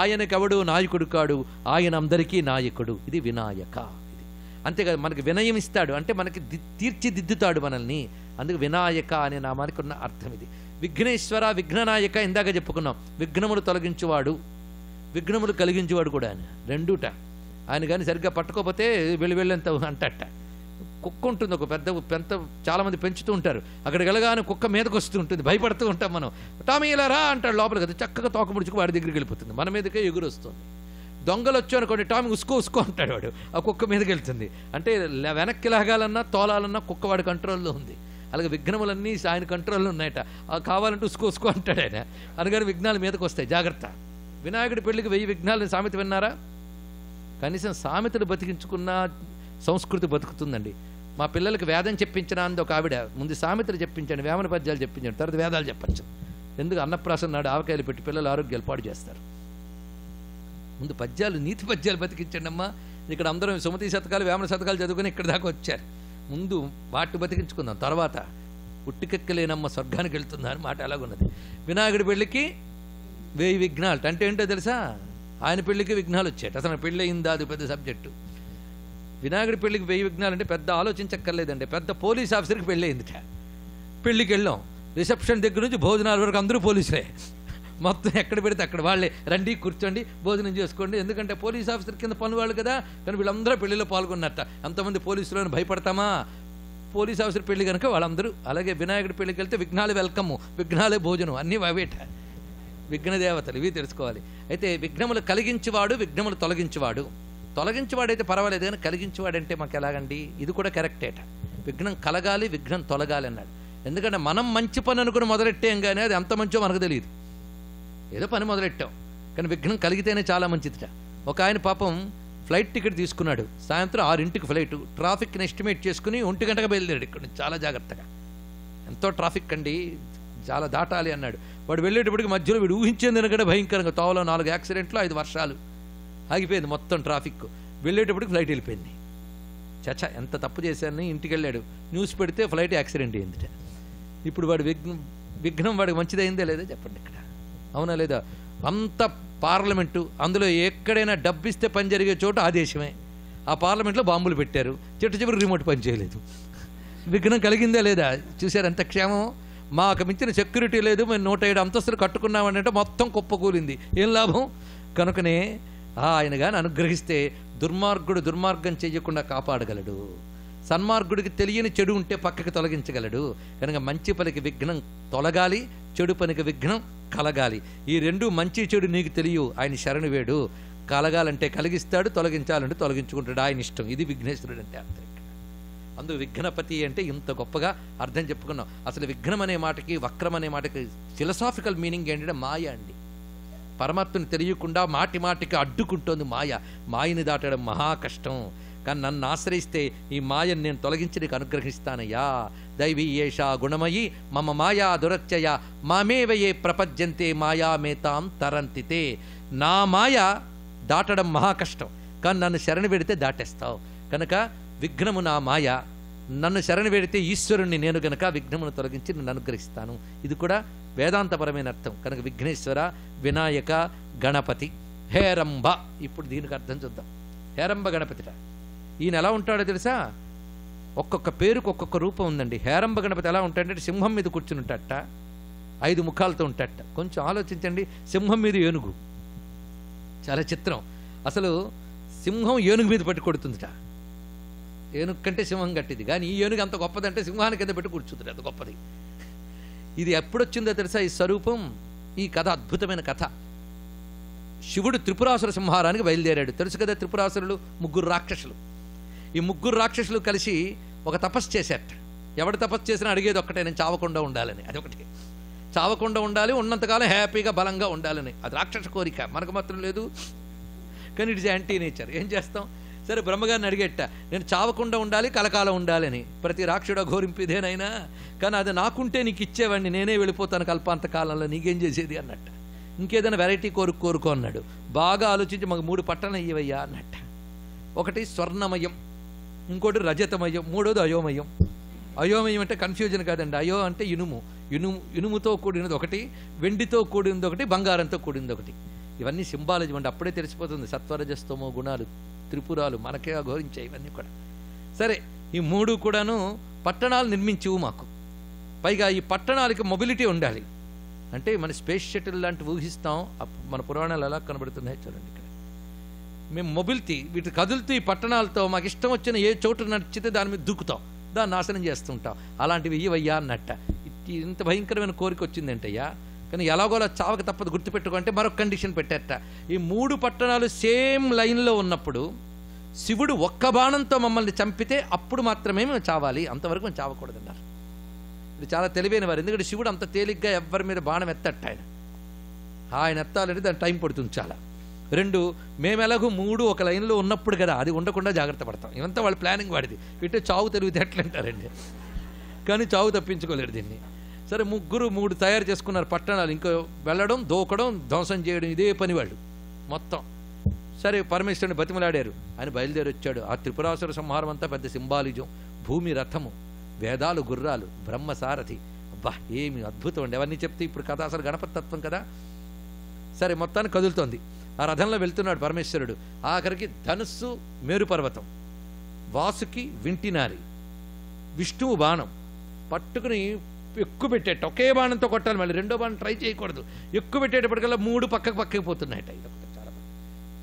Speaker 1: ఆయనకెవడు నాయకుడు కాడు, ఆయన అందరికీ నాయకుడు. ఇది వినాయక. ఇది అంతేకాదు, మనకి వినయం ఇస్తాడు అంటే మనకి తీర్చిదిద్దుతాడు మనల్ని. అందుకు వినాయక అనే నామానికి ఉన్న అర్థం ఇది. విఘ్నేశ్వర, విఘ్ననాయక ఇందాక చెప్పుకున్నాం. విఘ్నములు తొలగించువాడు, విఘ్నములు కలిగించేవాడు కూడా ఆయన, రెండుట. ఆయన కానీ సరిగ్గా పట్టుకోకపోతే వెళ్ళంత అంటట. కుక్క ఉంటుంది, ఒక పెద్ద చాలామంది పెంచుతూ ఉంటారు. అక్కడికి వెళ్ళగానే కుక్క మీదకి వస్తూ ఉంటుంది, భయపడుతూ ఉంటాం మనం. టామీ ఇలా రా అంటాడు, లోపలికి కదా చక్కగా తోక ముడుచుకు వాడి దగ్గరికి వెళ్ళిపోతుంది, మన మీదకే ఎగురు వస్తుంది. దొంగలు వచ్చి అనుకోండి, టామీ ఉసుకో అంటాడు వాడు, ఆ కుక్క మీదకి వెళ్తుంది. అంటే వెనక్కి లాగాలన్నా తోలాలన్నా కుక్క వాడి కంట్రోల్లో ఉంది. అలాగే విఘ్నములన్నీ ఆయన కంట్రోల్లో ఉన్నాయట. కావాలంటే ఉసుకో అంటాడు ఆయన. అనగానే విఘ్నాలు మీదకి వస్తాయి, జాగ్రత్త. వినాయకుడి పెళ్లికి 1000 విఘ్నాలని సామెత విన్నారా? కనీసం సామెతలు బతికించుకున్న సంస్కృతి బతుకుతుందండి. మా పిల్లలకి వేదం చెప్పించిన అంది ఒక ఆవిడ, ముందు సామెతలు చెప్పించండి, వేమన పద్యాలు చెప్పించండి, తర్వాత వేదాలు చెప్పచ్చు. ఎందుకు అన్నప్రాసన నాడు ఆవకాయలు పెట్టి పిల్లలు ఆరోగ్యాలు పాడు చేస్తారు. ముందు పద్యాలు, నీతి పద్యాలు బతికించండి అమ్మా. ఇక్కడ అందరం సుమతి శతకాలు వేమన శతకాలు చదువుకొని ఇక్కడ దాకా వచ్చారు. ముందు వాటి బతికించుకుందాం, తర్వాత ఉట్టికెక్కలేనమ్మ స్వర్గానికి వెళ్తుందా అని మాట ఎలాగున్నది. వినాయకుడి పెళ్లికి 1000 విఘ్నాలు అంటే ఏంటో తెలుసా? ఆయన పెళ్లికి విఘ్నాలు వచ్చాయి. అసలు పెళ్ళి అయిందా, అది పెద్ద సబ్జెక్టు. వినాయకుడి పెళ్లికి 1000 విఘ్నాలు అంటే పెద్ద ఆలోచించక్కర్లేదండి. పెద్ద పోలీస్ ఆఫీసర్కి పెళ్ళి అయిందిట. పెళ్లికి వెళ్ళాం, రిసెప్షన్ దగ్గర నుంచి భోజనాల వరకు అందరూ పోలీసులే. మొత్తం ఎక్కడ పెడితే అక్కడ వాళ్ళే, రండి కూర్చోండి భోజనం చేసుకోండి. ఎందుకంటే పోలీస్ ఆఫీసర్ కింద పని వాళ్ళు కదా. కానీ వీళ్ళందరూ పెళ్లిలో పాల్గొన్నట్ట. ఎంతమంది పోలీసులను భయపడతామా? పోలీస్ ఆఫీసర్ పెళ్లి కనుక వాళ్ళందరూ. అలాగే వినాయకుడి పెళ్లికి వెళ్తే విఘ్నాలు వెల్కమ్, విఘ్నాలే భోజనం, అన్నీ అవేట. విఘ్నదేవతలు ఇవి తెలుసుకోవాలి. అయితే విఘ్నములు కలిగించేవాడు, విఘ్నములు తొలగించేవాడు. తొలగించేవాడైతే పర్వాలేదు, కానీ కలిగించేవాడంటే మాకు ఎలాగండి? ఇది కూడా కరెక్టేట. విఘ్నం కలగాలి, విఘ్నం తొలగాలి అన్నాడు. ఎందుకంటే మనం మంచి పని అనుకుని మొదలెట్టాం, కానీ అది ఎంత మంచో మనకు తెలియదు. ఏదో పని మొదలెట్టాం, కానీ విఘ్నం కలిగితేనే చాలా మంచిదిట. ఒక ఆయన పాపం ఫ్లైట్ టికెట్ తీసుకున్నాడు, సాయంత్రం 6ంటికి ఫ్లైట్. ట్రాఫిక్ని ఎస్టిమేట్ చేసుకుని 1 గంటగా బయలుదేరాడు. ఇక్కడ నుంచి చాలా జాగ్రత్తగా, ఎంతో ట్రాఫిక్ అండి, చాలా దాటాలి అన్నాడు. వాడు వెళ్ళేటప్పటికి మధ్యలో వీడు ఊహించేందుకు కూడా భయంకరంగా తోవలో 4 యాక్సిడెంట్లు, 5 వర్షాలు, ఆగిపోయింది మొత్తం ట్రాఫిక్. వెళ్ళేటప్పటికి ఫ్లైట్ వెళ్ళిపోయింది. చచ్చా ఎంత తప్పు చేశాను. ఇంటికి వెళ్ళాడు, న్యూస్ పెడితే ఫ్లైట్ యాక్సిడెంట్ అయిందిట. ఇప్పుడు వాడు విఘ్నం వాడికి మంచిదైందే లేదా చెప్పండి ఇక్కడ, అవునా లేదా? అంత పార్లమెంటు, అందులో ఎక్కడైనా డబ్బిస్తే పని జరిగే చోట ఆ దేశమే. ఆ పార్లమెంట్లో బాంబులు పెట్టారు, చివరికి రిమోట్ పని చేయలేదు. విఘ్నం కలిగిందా లేదా? చూశారు ఎంత క్షేమం. మాకు మించిన సెక్యూరిటీ లేదు, మేము 107 అంతస్తులు కట్టుకున్నామంటే మొత్తం కుప్పకూలింది, ఏం లాభం? కనుకనే ఆయన కానీ అనుగ్రహిస్తే దుర్మార్గుడు దుర్మార్గం చేయకుండా కాపాడగలడు. సన్మార్గుడికి తెలియని చెడు ఉంటే పక్కకి తొలగించగలడు. కనుక మంచి పనికి విఘ్నం తొలగాలి, చెడు పనికి విఘ్నం కలగాలి. ఈ రెండు మంచి చెడు నీకు తెలియవు, ఆయన శరణు వేడు. కలగాలంటే కలిగిస్తాడు, తొలగించాలంటే తొలగించుకుంటాడు, ఆయన ఇష్టం. ఇది విఘ్నేశ్వరుడు అంటే అర్థం. అందుకు విఘ్నపతి అంటే ఇంత గొప్పగా అర్థం చెప్పుకున్నాం. అసలు విఘ్నం అనే మాటకి, వక్రం అనే మాటకి ఫిలసాఫికల్ మీనింగ్ ఏంటంటే మాయ అండి. పరమాత్మను తెలియకుండా మాటి మాటికి అడ్డుకుంటోంది మాయ. మాయని దాటడం మహా కష్టం. కానీ నన్ను ఆశ్రయిస్తే ఈ మాయను నేను తొలగించి నీకు అనుగ్రహిస్తానయ్యా. దైవీ ఏషా గుణమయి మమ మాయా దురత్యయ మామేవయే ప్రపద్యంతే మాయామేతాం తరంతితే. నా మాయ దాటడం మహా కష్టం, కానీ నన్ను శరణి పెడితే దాటేస్తావు. కనుక విఘ్నము నా మాయ, నన్ను శరణి పెడితే ఈశ్వరుణ్ణి నేను గనక విఘ్నమును తొలగించి నన్ను అనుగ్రహిస్తాను. ఇది కూడా వేదాంతపరమైన అర్థం. కనుక విఘ్నేశ్వర, వినాయక, గణపతి, హేరంబ. ఇప్పుడు దీనికి అర్థం చూద్దాం. హేరంబ గణపతిట ఈయన ఎలా ఉంటాడో తెలుసా? ఒక్కొక్క పేరుకు ఒక్కొక్క రూపం ఉందండి. హేరంబ గణపతి ఎలా ఉంటాడంటే సింహం మీద కూర్చుని ఉంటాడట, 5 ముఖాలతో ఉంటాడట. కొంచెం ఆలోచించండి, సింహం మీద ఏనుగు, చాలా చిత్రం. అసలు సింహం ఏనుగు మీద పట్టి కొడుతుందిట. ఏనుగు కంటే సింహం గట్టిది, కానీ ఈ ఏనుగు అంత గొప్పదంటే సింహానికి కింద పెట్టి కూర్చుంది, అంత గొప్పది. ఇది ఎప్పుడొచ్చిందో తెలుసా ఈ స్వరూపం? ఈ కథ అద్భుతమైన కథ. శివుడు త్రిపురాసుర సంహారానికి బయలుదేరాడు. తెలుసు కదా, త్రిపురాసురులు 3 రాక్షసులు. ఈ 3 రాక్షసులు కలిసి ఒక తపస్సు చేశారట. ఎవడు తపస్సు చేసినా అడిగేది ఒక్కటే, నేను చావకుండా ఉండాలని. అదొకటి, చావకుండా ఉండాలి, ఉన్నంతకాలం హ్యాపీగా బలంగా ఉండాలని. అది రాక్షస కోరిక, మనకు మాత్రం లేదు. కానీ ఇట్స్ యాంటీ నేచర్. ఏం చేస్తాం? సరే, బ్రహ్మగారిని అడిగేట, నేను చావకుండా ఉండాలి, కలకాలం ఉండాలని. ప్రతి రాక్షుడు ఘోరింపు ఇదేనైనా, కానీ అది నాకుంటే నీకు ఇచ్చేవాడిని, నేనే వెళ్ళిపోతాను కల్పాంత కాలంలో, నీకేం చేసేది అన్నట్ట. ఇంకేదైనా వెరైటీ కోరుకో అన్నాడు. బాగా ఆలోచించి మాకు 3 పట్టణం ఇవ్వయ్యా అన్నట్ట. ఒకటి స్వర్ణమయం, ఇంకోటి రజతమయం, మూడోది అయోమయం. అయోమయం అంటే కన్ఫ్యూజన్ కాదండి. అయో అంటే ఇనుము, ఇనుముతో కూడినది ఒకటి, వెండితో కూడినది ఒకటి, బంగారంతో కూడినది ఒకటి. ఇవన్నీ సింబాలజీ అండి. అప్పుడే తెలిసిపోతుంది సత్వరజస్తమో గుణాలు, త్రిపురాలు మనకే అఘోరించాయి ఇవన్నీ కూడా. సరే, ఈ 3 కూడాను పట్టణాలు నిర్మించవు మాకు. పైగా ఈ పట్టణాలకి మొబిలిటీ ఉండాలి. అంటే మన స్పేస్ షటిల్ లాంటివి ఊహిస్తాం, మన పురాణాలు ఎలా కనబడుతున్నాయి చూడండి. ఇక్కడ మేము మొబిలిటీ, వీటి కదులుతూ ఈ పట్టణాలతో మాకు ఇష్టం వచ్చిన ఏ చోటు నచ్చితే దాని మీద దూకుతాం, దాన్ని నాశనం చేస్తుంటాం. అలాంటివి ఇయ్యవయ్యా అన్నట్ట. ఇంత భయంకరమైన కోరిక వచ్చిందంటయ్యా. కానీ ఎలాగోలా చావక తప్పదు, గుర్తుపెట్టుకుంటే మరొక కండిషన్ పెట్టారట. ఈ 3 పట్టణాలు సేమ్ లైన్లో ఉన్నప్పుడు శివుడు ఒక్క బాణంతో మమ్మల్ని చంపితే అప్పుడు మాత్రమే మేము చావాలి, అంతవరకు మేము చావకూడదన్నారు. ఇది చాలా తెలివైన వారు. ఎందుకంటే శివుడు అంత తేలిగ్గా ఎవరి మీద బాణం ఎత్తట్ట. ఆయన ఎత్తాలంటే దాని టైం పడుతుంది చాలా. 2, మేము ఎలాగో 3 ఒక లైన్లో ఉన్నప్పుడు కదా, అది ఉండకుండా జాగ్రత్త పడతాం. ఇవంతా వాళ్ళ ప్లానింగ్ వాడిది. ఇట్టే చావు తెలివితే ఎట్లంటారండి, కానీ చావు తప్పించుకోలేరు దీన్ని. సరే, 3 తయారు చేసుకున్నారు పట్టణాలు. ఇంకో వెళ్ళడం, దూకడం, ధ్వంసం చేయడం, ఇదే పని వాళ్ళు మొత్తం. సరే, పరమేశ్వరుని బతిమలాడారు. ఆయన బయలుదేరి వచ్చాడు. ఆ త్రిపురాసుర సంహారం అంతా పెద్ద సింబాలిజం. భూమి రథము, వేదాలు గుర్రాలు, బ్రహ్మ సారథి. అబ్బా, ఏమి అద్భుతం అండి. అవన్నీ చెప్తే ఇప్పుడు కథ అసలు గణపతి తత్వం కదా. సరే, మొత్తాన్ని కదులుతోంది. ఆ రథంలో వెళ్తున్నాడు పరమేశ్వరుడు. ఆఖరికి ధనుస్సు మేరు పర్వతం, వాసుకి వింటినారి, విష్ణువు బాణం పట్టుకుని ఎక్కువ పెట్టేట. ఒకే బాణంతో కొట్టాలి, మళ్ళీ రెండో బాణం ట్రై చేయకూడదు. ఎక్కువ పెట్టేటప్పటికల్లా 3 పక్కకి పోతున్నాయట.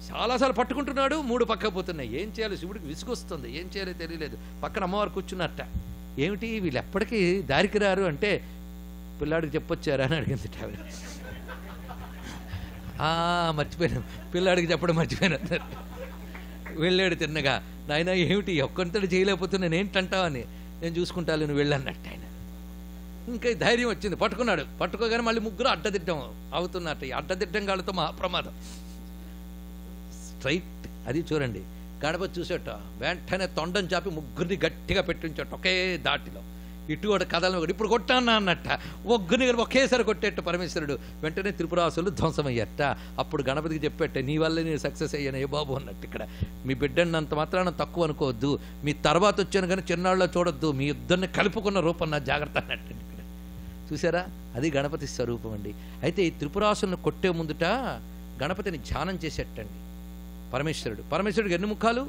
Speaker 1: చాలాసార్లు పట్టుకుంటున్నాడు, 3 పక్కకు పోతున్నాయి. ఏం చేయాలి? శివుడికి విసుగొస్తుంది, ఏం చేయాలో తెలియలేదు. పక్కన అమ్మవారు కూర్చున్నట్ట. ఏమిటి వీళ్ళు ఎప్పటికీ దారికి రారు అంటే, పిల్లాడికి చెప్పొచ్చారా అని అడిగింది ఆవిడ. మర్చిపోయాను, పిల్లాడికి చెప్పడం మర్చిపోయాను. వెళ్ళాడు తిన్నగా. నాయన ఏమిటి ఒక్కంతటి చేయలేకపోతున్నాను ఏంటంటావని. నేను చూసుకుంటాను, నువ్వు వెళ్ళన్నట్టు. ఆయన ఇంకా ధైర్యం వచ్చింది, పట్టుకున్నాడు. పట్టుకోగానే మళ్ళీ 3 అడ్డదిడ్డం అవుతున్నట్టు. అడ్డదిడ్డం కాళ్ళతో మహాప్రమాదం. స్ట్రైట్ అది చూడండి. గణపతి చూసేట వెంటనే తొండం చాపి 3 గట్టిగా పెట్టించట ఒకే దాటిలో. ఇటు కూడా కథలు ఇప్పుడు కొట్టానా అన్నట్ట. 3 ఒకేసారి కొట్టేట పరమేశ్వరుడు. వెంటనే త్రిపురాసులు ధ్వంసమయ్యట. అప్పుడు గణపతికి చెప్పేట, నీ వల్లే నేను సక్సెస్ అయ్యాను ఏ బాబు అన్నట్టు. ఇక్కడ మీ బిడ్డని అంత మాత్రాన తక్కువ అనుకోవద్దు, మీ తర్వాత వచ్చాను కానీ చిన్నాళ్ళలో చూడొద్దు, మీ ఇద్దరిని కలుపుకున్న రూపం నా జాగ్రత్త అన్నట్టు. ఇక్కడ చూసారా, అది గణపతి స్వరూపం అండి. అయితే ఈ త్రిపురాసులను కొట్టే ముందుట గణపతిని ధ్యానం చేసేటండి పరమేశ్వరుడికి ఎన్ని ముఖాలు?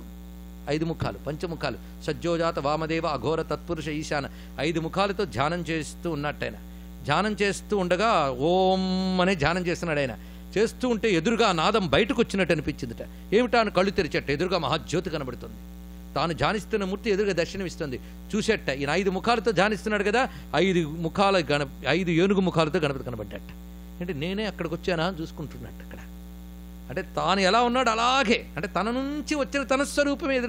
Speaker 1: 5 ముఖాలు, పంచముఖాలు. సజ్జోజాత వామదేవ అఘోర తత్పురుష ఈశాన 5 ముఖాలతో ధ్యానం చేస్తూ ఉన్నట్టు. ఆయన ధ్యానం చేస్తూ ఉండగా ఓం అనే ధ్యానం చేస్తున్నాడు. ఆయన చేస్తూ ఉంటే ఎదురుగా నాదం బయటకు వచ్చినట్టు అనిపించిందిట. ఏమిటా అని కళ్ళు తెరిచట్ట. ఎదురుగా మహాజ్యోతి కనబడుతుంది. తాను ధ్యానిస్తున్న మూర్తి ఎదురుగా దర్శనమిస్తుంది. చూసేట ఈయన 5 ముఖాలతో ధ్యానిస్తున్నాడు కదా, 5 ఏనుగు ముఖాలతో గణపతి కనబడ్డట. అంటే నేనే అక్కడికి వచ్చానా అని చూసుకుంటున్నట్టు అక్కడ. అంటే తాను ఎలా ఉన్నాడు అలాగే, అంటే తన నుంచి వచ్చిన తన స్వరూపమే